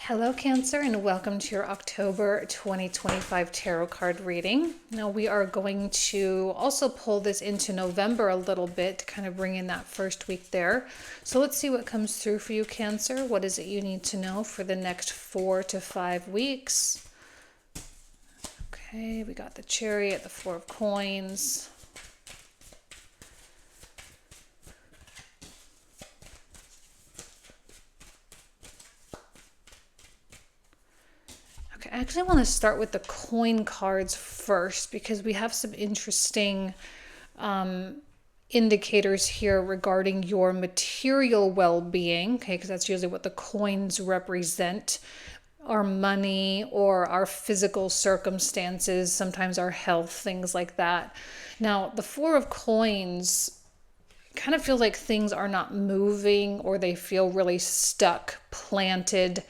Hello, Cancer, and welcome to your October 2025 tarot card reading. Now, we are going to also pull this into November a little bit to kind of bring in that first week there. So let's see what comes through for you, Cancer. What is it you need to know for the next 4 to 5 weeks? Okay, we got the Chariot, the Four of Coins. I actually want to start with the coin cards first because we have some interesting indicators here regarding your material well-being, okay, because that's usually what the coins represent, our money or our physical circumstances, sometimes our health, things like that. Now, the Four of Coins kind of feels like things are not moving or they feel really stuck, planted.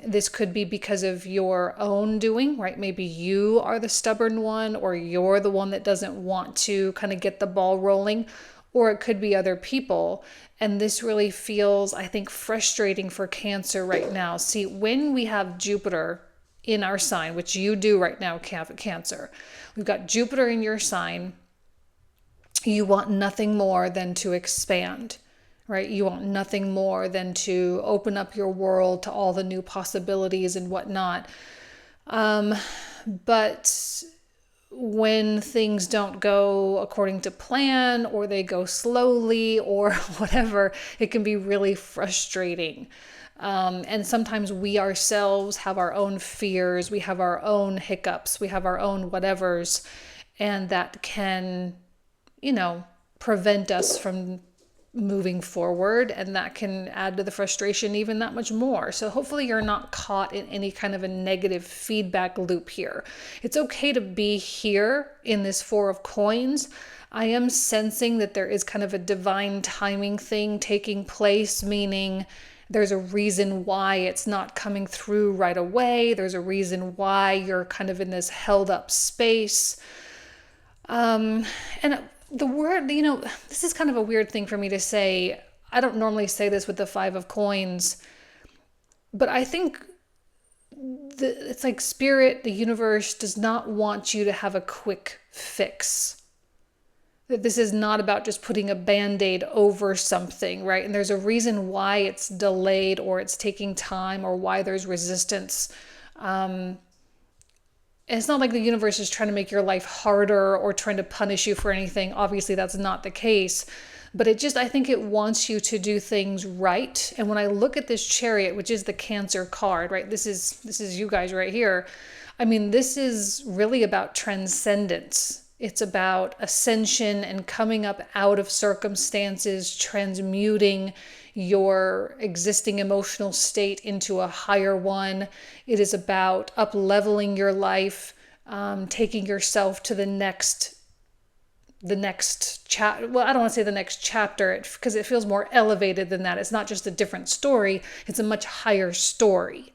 This could be because of your own doing, right? Maybe you are the stubborn one, or you're the one that doesn't want to kind of get the ball rolling, or it could be other people. And this really feels, I think, frustrating for Cancer right now. See, when we have Jupiter in our sign, which you do right now, Cancer, we've got Jupiter in your sign. You want nothing more than to expand. Right? You want nothing more than to open up your world to all the new possibilities and whatnot. But when things don't go according to plan, or they go slowly, or whatever, it can be really frustrating. And sometimes we ourselves have our own fears, we have our own hiccups, we have our own whatevers, and that can, prevent us from moving forward, and that can add to the frustration even that much more. So hopefully you're not caught in any kind of a negative feedback loop here. It's okay to be here in this Four of Coins. I am sensing that there is kind of a divine timing thing taking place, meaning there's a reason why it's not coming through right away. There's a reason why you're kind of in this held up space. And the word, this is kind of a weird thing for me to say. I don't normally say this with the Five of Coins, but I think it's like Spirit, the universe, does not want you to have a quick fix. That this is not about just putting a band-aid over something, right? And there's a reason why it's delayed, or it's taking time, or why there's resistance. It's not like the universe is trying to make your life harder or trying to punish you for anything. Obviously, that's not the case. But I think it wants you to do things right. And when I look at this Chariot, which is the Cancer card, right? This is you guys right here. I mean, this is really about transcendence. It's about ascension and coming up out of circumstances, transmuting your existing emotional state into a higher one. It is about up-leveling your life, taking yourself to the next chapter. Well, I don't want to say the next chapter, because it feels more elevated than that. It's not just a different story, it's a much higher story.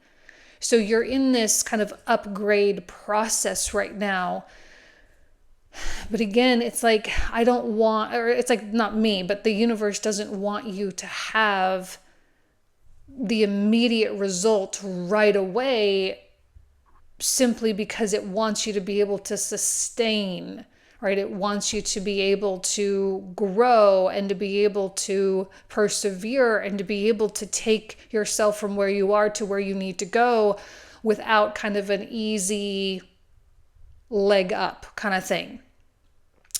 So you're in this kind of upgrade process right now. But again, it's like, I don't want, or it's like not me, but the universe doesn't want you to have the immediate result right away, simply because it wants you to be able to sustain, right? It wants you to be able to grow and to be able to persevere and to be able to take yourself from where you are to where you need to go without kind of an easy leg up kind of thing.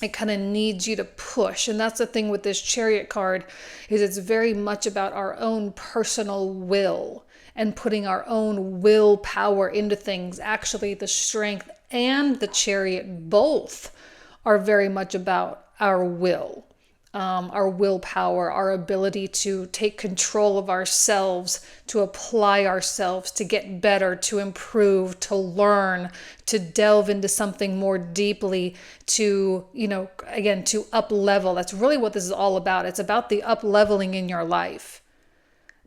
It kind of needs you to push. And that's the thing with this Chariot card, is it's very much about our own personal will and putting our own willpower into things. Actually, the Strength and the Chariot both are very much about our will. Our willpower, our ability to take control of ourselves, to apply ourselves, to get better, to improve, to learn, to delve into something more deeply, to, again, to up level. That's really what this is all about. It's about the up leveling in your life.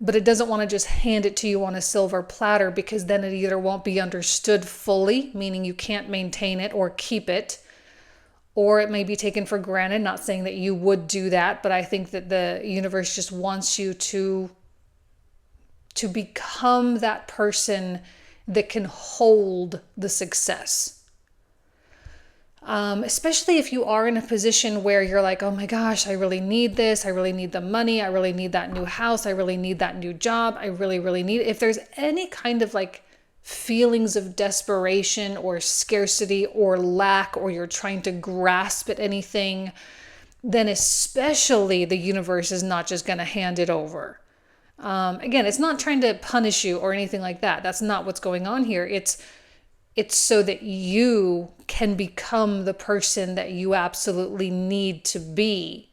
But it doesn't want to just hand it to you on a silver platter, because then it either won't be understood fully, meaning you can't maintain it or keep it, or it may be taken for granted. Not saying that you would do that, but I think that the universe just wants you to to become that person that can hold the success. Especially if you are in a position where you're like, oh my gosh, I really need this. I really need the money. I really need that new house. I really need that new job. I really, really need it. If there's any kind of like feelings of desperation or scarcity or lack, or you're trying to grasp at anything, then especially the universe is not just going to hand it over. Again, it's not trying to punish you or anything like that. That's not what's going on here. It's so that you can become the person that you absolutely need to be.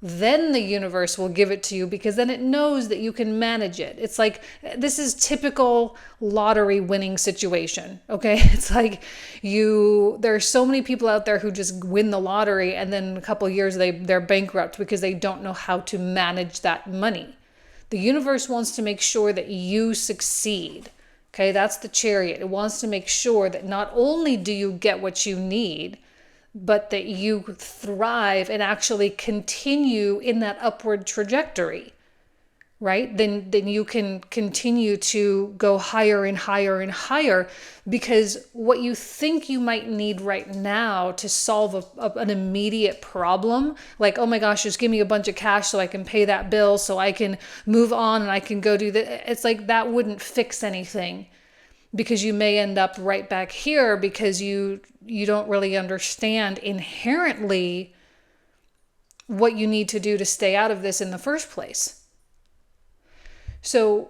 Then the universe will give it to you, because then it knows that you can manage it. It's like, this is typical lottery winning situation, okay? It's like there are so many people out there who just win the lottery, and then in a couple of years they're bankrupt because they don't know how to manage that money. The universe wants to make sure that you succeed. Okay, that's the Chariot. It wants to make sure that not only do you get what you need, but that you thrive and actually continue in that upward trajectory, right? Then you can continue to go higher and higher and higher, because what you think you might need right now to solve an immediate problem, like, oh my gosh, just give me a bunch of cash so I can pay that bill, so I can move on and I can go do that. It's like that wouldn't fix anything, because you may end up right back here because you don't really understand inherently what you need to do to stay out of this in the first place. So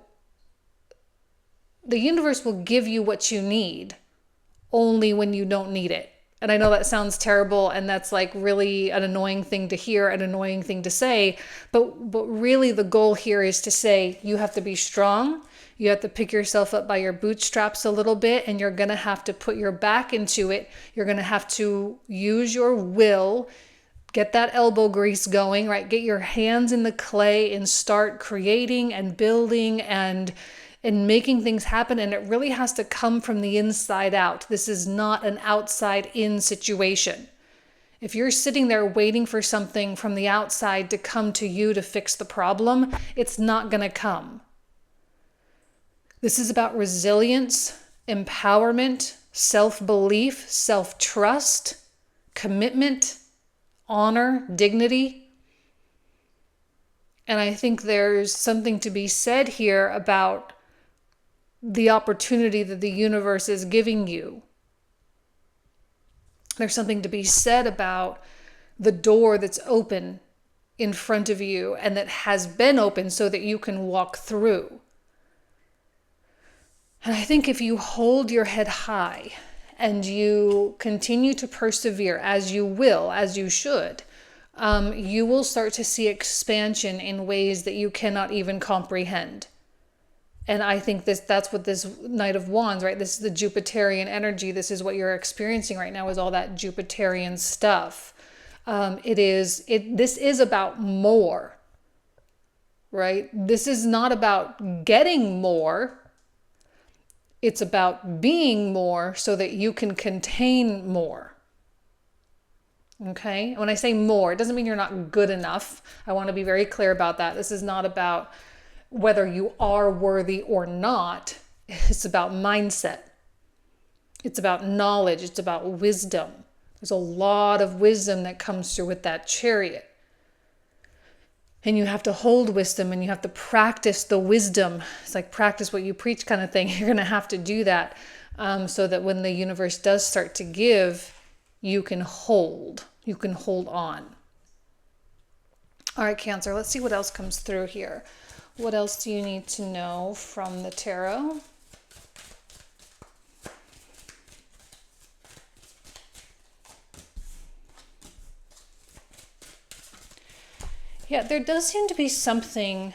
the universe will give you what you need only when you don't need it. And I know that sounds terrible, and that's like really an annoying thing to hear, an annoying thing to say, but really the goal here is to say you have to be strong. You have to pick yourself up by your bootstraps a little bit, and you're going to have to put your back into it. You're going to have to use your will, get that elbow grease going, right? Get your hands in the clay and start creating and building and making things happen. And it really has to come from the inside out. This is not an outside in situation. If you're sitting there waiting for something from the outside to come to you to fix the problem, it's not going to come. This is about resilience, empowerment, self-belief, self-trust, commitment, honor, dignity. And I think there's something to be said here about the opportunity that the universe is giving you. There's something to be said about the door that's open in front of you and that has been open so that you can walk through. And I think if you hold your head high and you continue to persevere, as you will, as you should, you will start to see expansion in ways that you cannot even comprehend. And I think that's what this Knight of Wands, right? This is the Jupiterian energy. This is what you're experiencing right now, is all that Jupiterian stuff. This is about more, right? This is not about getting more. It's about being more so that you can contain more. Okay? When I say more, it doesn't mean you're not good enough. I want to be very clear about that. This is not about whether you are worthy or not. It's about mindset. It's about knowledge. It's about wisdom. There's a lot of wisdom that comes through with that Chariot. And you have to hold wisdom, and you have to practice the wisdom. It's like practice what you preach kind of thing. You're going to have to do that so that when the universe does start to give, you can hold. You can hold on. All right, Cancer, let's see what else comes through here. What else do you need to know from the tarot? Yeah, there does seem to be something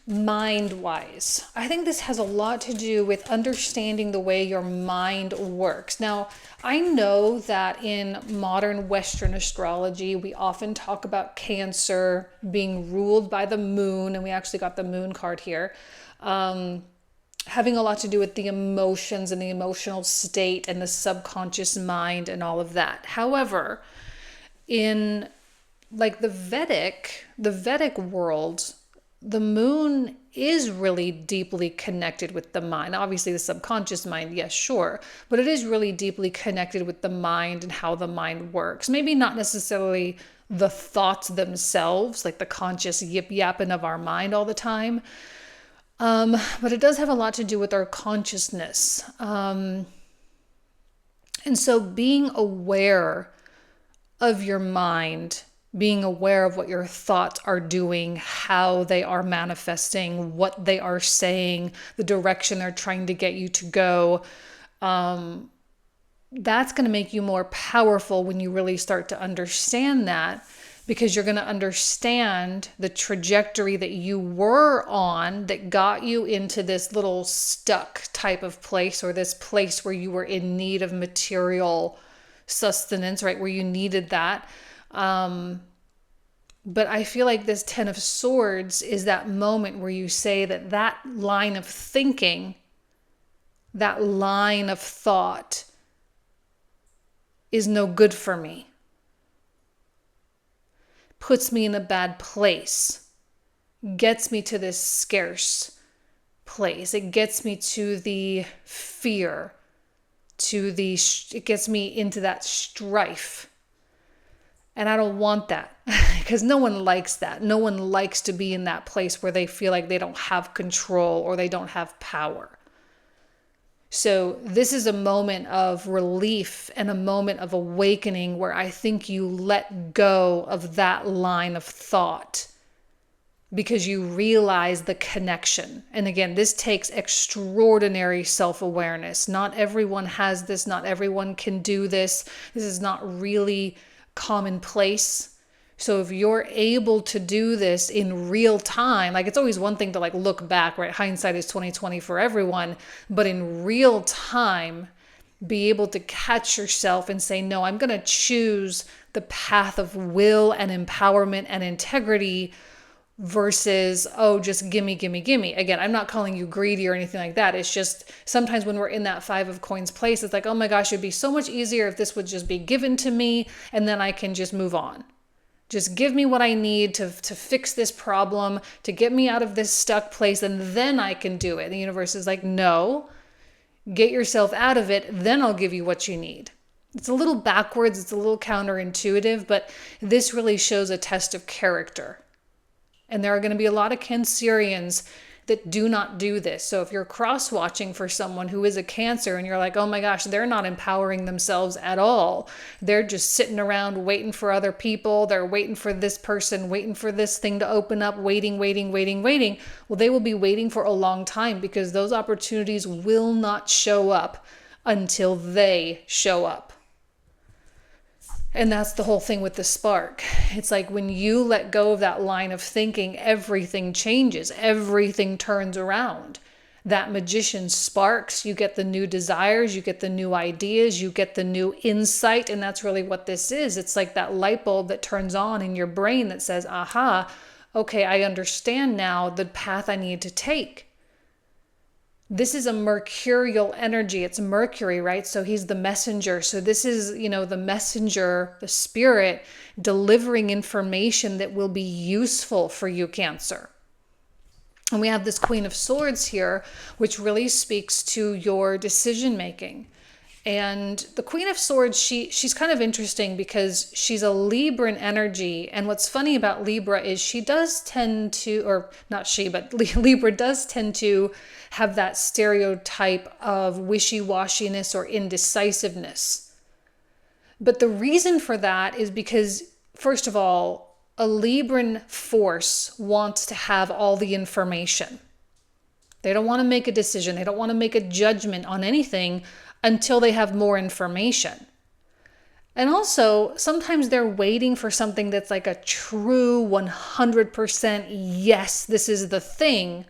mind-wise. I think this has a lot to do with understanding the way your mind works. Now, I know that in modern Western astrology, we often talk about Cancer being ruled by the moon, and we actually got the moon card here, having a lot to do with the emotions and the emotional state and the subconscious mind and all of that. However, in like the Vedic world, the moon is really deeply connected with the mind. Obviously, the subconscious mind, yes, sure, but it is really deeply connected with the mind and how the mind works. Maybe not necessarily the thoughts themselves, like the conscious yip yapping of our mind all the time, but it does have a lot to do with our consciousness. And so being aware of your mind, being aware of what your thoughts are doing, how they are manifesting, what they are saying, the direction they're trying to get you to go, that's going to make you more powerful when you really start to understand that, because you're going to understand the trajectory that you were on that got you into this little stuck type of place, or this place where you were in need of material sustenance, right? Where you needed that. But I feel like this 10 of Swords is that moment where you say that line of thinking, that line of thought is no good for me. Puts me in a bad place. Gets me to this scarce place. It gets me to the fear, it gets me into that strife. And I don't want that, because no one likes that. No one likes to be in that place where they feel like they don't have control or they don't have power. So this is a moment of relief and a moment of awakening where I think you let go of that line of thought because you realize the connection. And again, this takes extraordinary self-awareness. Not everyone has this. Not everyone can do this. This is not really commonplace. So if you're able to do this in real time, like, it's always one thing to like look back, right? Hindsight is 20/20 for everyone, but in real time, be able to catch yourself and say, no, I'm going to choose the path of will and empowerment and integrity versus, oh, just gimme, gimme, gimme. Again, I'm not calling you greedy or anything like that. It's just sometimes when we're in that 5 of Coins place, it's like, oh my gosh, it'd be so much easier if this would just be given to me and then I can just move on. Just give me what I need to fix this problem, to get me out of this stuck place, and then I can do it. The universe is like, no, get yourself out of it, then I'll give you what you need. It's a little backwards, it's a little counterintuitive, but this really shows a test of character. And there are going to be a lot of Cancerians that do not do this. So if you're cross-watching for someone who is a Cancer and you're like, oh my gosh, they're not empowering themselves at all. They're just sitting around waiting for other people. They're waiting for this person, waiting for this thing to open up, waiting. Well, they will be waiting for a long time because those opportunities will not show up until they show up. And that's the whole thing with the spark. It's like when you let go of that line of thinking, everything changes, everything turns around. That magician sparks, you get the new desires, you get the new ideas, you get the new insight, and that's really what this is. It's like that light bulb that turns on in your brain that says, aha, okay, I understand now the path I need to take. This is a mercurial energy. It's Mercury, right? So he's the messenger. So this is, the messenger, the spirit, delivering information that will be useful for you, Cancer. And we have this Queen of Swords here, which really speaks to your decision making. And the Queen of Swords, she's kind of interesting because she's a Libran energy. And what's funny about Libra is she does tend to, or not she, but Libra does tend to have that stereotype of wishy-washiness or indecisiveness. But the reason for that is because, first of all, a Libran force wants to have all the information. They don't want to make a decision. They don't want to make a judgment on anything until they have more information. And also, sometimes they're waiting for something that's like a true 100% yes, this is the thing.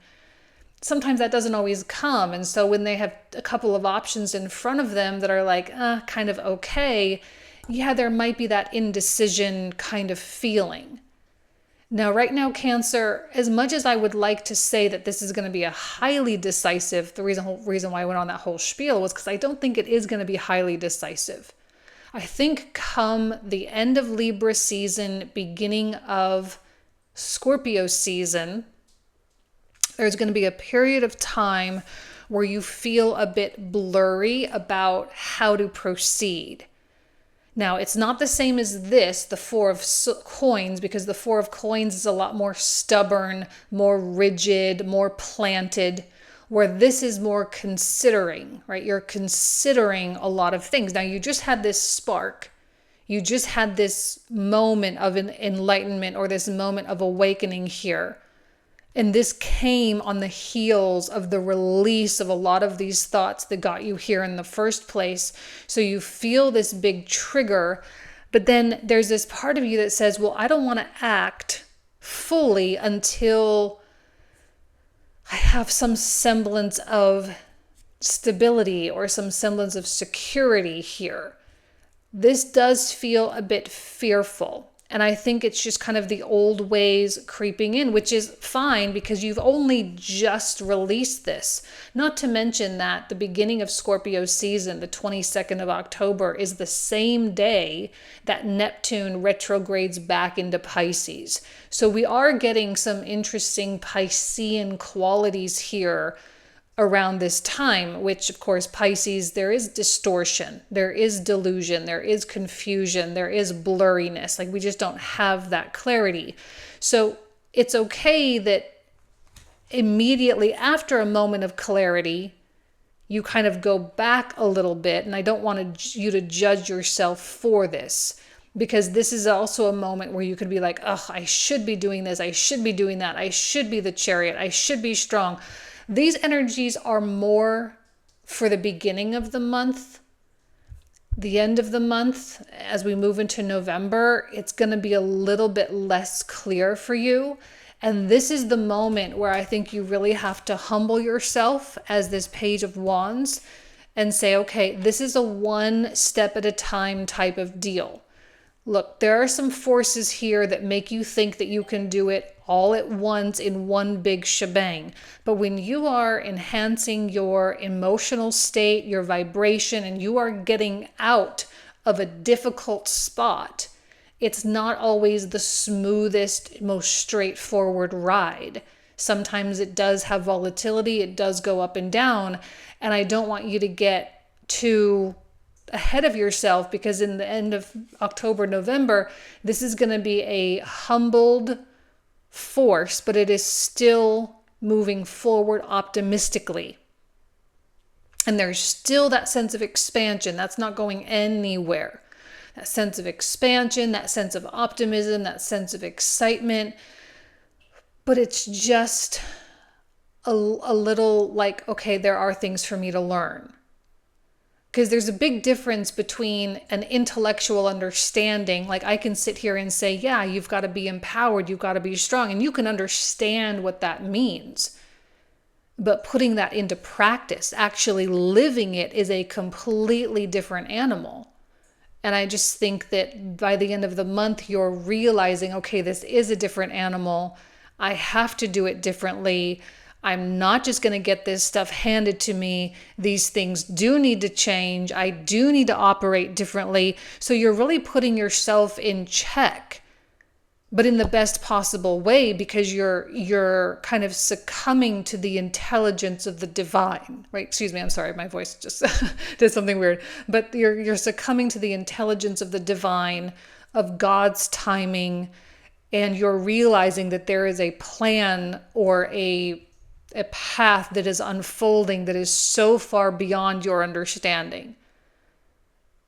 Sometimes that doesn't always come. And so when they have a couple of options in front of them that are like, kind of okay, yeah, there might be that indecision kind of feeling. Now, right now, Cancer, as much as I would like to say that this is going to be a highly decisive, the reason why I went on that whole spiel was because I don't think it is going to be highly decisive. I think come the end of Libra season, beginning of Scorpio season, There's going to be a period of time where you feel a bit blurry about how to proceed. Now, it's not the same as this, the Four of Coins, because the Four of Coins is a lot more stubborn, more rigid, more planted, where this is more considering, right? You're considering a lot of things. Now, you just had this spark. You just had this moment of an enlightenment or this moment of awakening here. And this came on the heels of the release of a lot of these thoughts that got you here in the first place. So you feel this big trigger, but then there's this part of you that says, well, I don't want to act fully until I have some semblance of stability or some semblance of security here. This does feel a bit fearful. And I think it's just kind of the old ways creeping in, which is fine because you've only just released this. Not to mention that the beginning of Scorpio season, the 22nd of October, is the same day that Neptune retrogrades back into Pisces. So we are getting some interesting Piscean qualities here around this time, which of course Pisces, there is distortion, there is delusion, there is confusion, there is blurriness. Like we just don't have that clarity. So it's okay that immediately after a moment of clarity, you kind of go back a little bit. And I don't want you to judge yourself for this, because this is also a moment where you could be like, oh, I should be doing this, I should be doing that, I should be the Chariot, I should be strong. These energies are more for the beginning of the month. The end of the month, as we move into November, it's going to be a little bit less clear for you. And this is the moment where I think you really have to humble yourself as this Page of Wands and say, okay, this is a one step at a time type of deal. Look, there are some forces here that make you think that you can do it all at once in one big shebang. But when you are enhancing your emotional state, your vibration, and you are getting out of a difficult spot, it's not always the smoothest, most straightforward ride. Sometimes it does have volatility, it does go up and down, and I don't want you to get too ahead of yourself, because in the end of October, November, this is going to be a humbled force, but it is still moving forward optimistically. And there's still that sense of expansion. That's not going anywhere. That sense of expansion, that sense of optimism, that sense of excitement. But it's just a little like, okay, there are things for me to learn. Because there's a big difference between an intellectual understanding. Like I can sit here and say, yeah, you've got to be empowered, you've got to be strong, and you can understand what that means. But putting that into practice, actually living it, is a completely different animal. And I just think that by the end of the month, you're realizing, okay, this is a different animal. I have to do it differently. I'm not just going to get this stuff handed to me. These things do need to change. I do need to operate differently. So you're really putting yourself in check, but in the best possible way, because you're kind of succumbing to the intelligence of the divine, right? Excuse me, I'm sorry, my voice just did something weird. But you're succumbing to the intelligence of the divine, of God's timing, and you're realizing that there is a plan or a path that is unfolding that is so far beyond your understanding.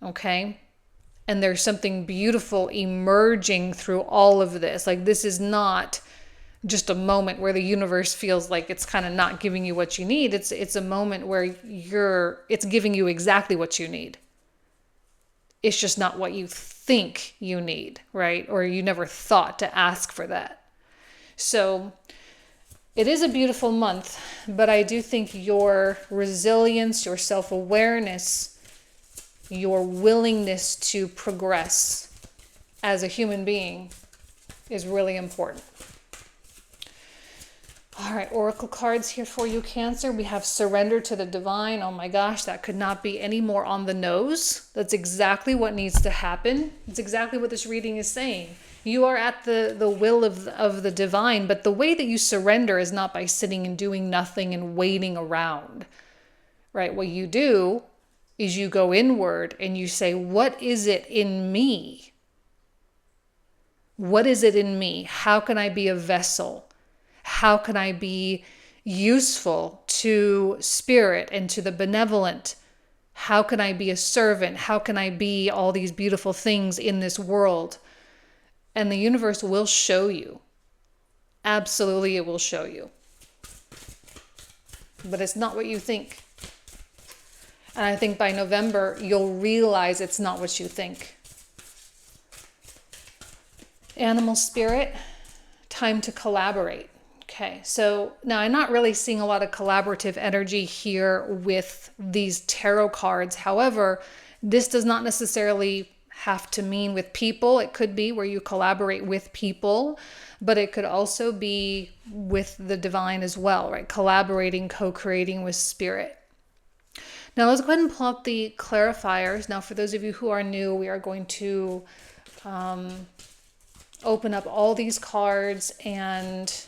Okay? And there's something beautiful emerging through all of this. Like this is not just a moment where the universe feels like it's kind of not giving you what you need. It's a moment where it's giving you exactly what you need. It's just not what you think you need, right? Or you never thought to ask for that. So it is a beautiful month, but I do think your resilience, your self-awareness, your willingness to progress as a human being is really important. All right, oracle cards here for you, Cancer. We have surrender to the divine. Oh my gosh, that could not be any more on the nose. That's exactly what needs to happen. It's exactly what this reading is saying. You are at the will of the divine, but the way that you surrender is not by sitting and doing nothing and waiting around, right? What you do is you go inward and you say, what is it in me? What is it in me? How can I be a vessel? How can I be useful to spirit and to the benevolent? How can I be a servant? How can I be all these beautiful things in this world? And the universe will show you. Absolutely, it will show you. But it's not what you think. And I think by November, you'll realize it's not what you think. Animal spirit, time to collaborate. Okay, so now I'm not really seeing a lot of collaborative energy here with these tarot cards. However, this does not necessarily have to mean with people. It could be where you collaborate with people, but it could also be with the divine as well, right? Collaborating, co-creating with spirit. Now let's go ahead and pull up the clarifiers. Now for those of you who are new, we are going to open up all these cards and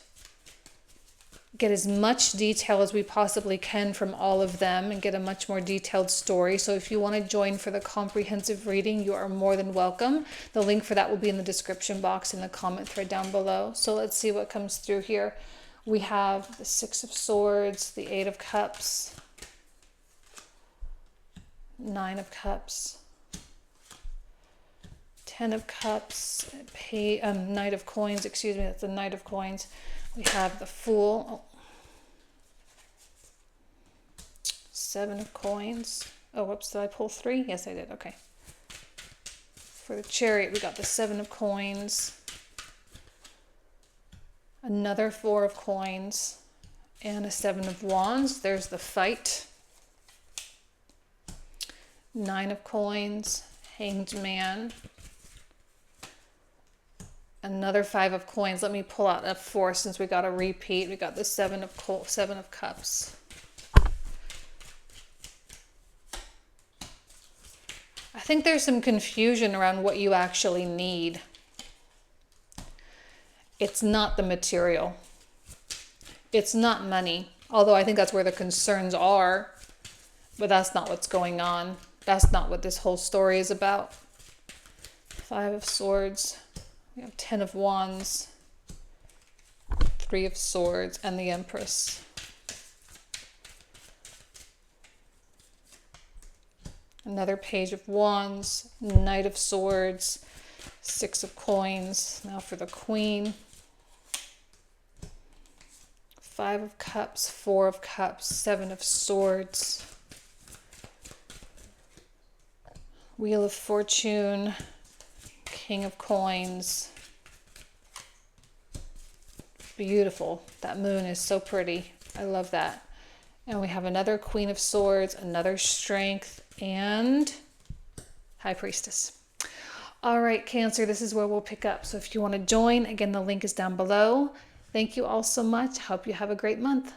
get as much detail as we possibly can from all of them and get a much more detailed story. So if you want to join for the comprehensive reading, you are more than welcome. The link for that will be in the description box in the comment thread down below. So let's see what comes through here. We have the Six of Swords, the Eight of Cups, Nine of Cups, Ten of Cups, Knight of Coins, excuse me, that's the Knight of Coins. We have the Fool, Seven of Coins. Oh, whoops, did I pull three? Yes, I did, okay. For the Chariot, we got the Seven of Coins, another Four of Coins, and a Seven of Wands. There's the Fight. Nine of Coins, Hanged Man, another Five of Coins. Let me pull out a four since we got a repeat. We got the Seven of Cups. I think there's some confusion around what you actually need. It's not the material. It's not money, although I think that's where the concerns are, but that's not what's going on. That's not what this whole story is about. Five of Swords. We have Ten of Wands, Three of Swords, and the Empress. Another Page of Wands, Knight of Swords, Six of Coins. Now for the Queen. Five of Cups, Four of Cups, Seven of Swords. Wheel of Fortune, King of Coins. Beautiful. That moon is so pretty. I love that. And we have another Queen of Swords, another Strength, and High Priestess. All right, Cancer, this is where we'll pick up. So if you want to join, again, the link is down below. Thank you all so much. Hope you have a great month.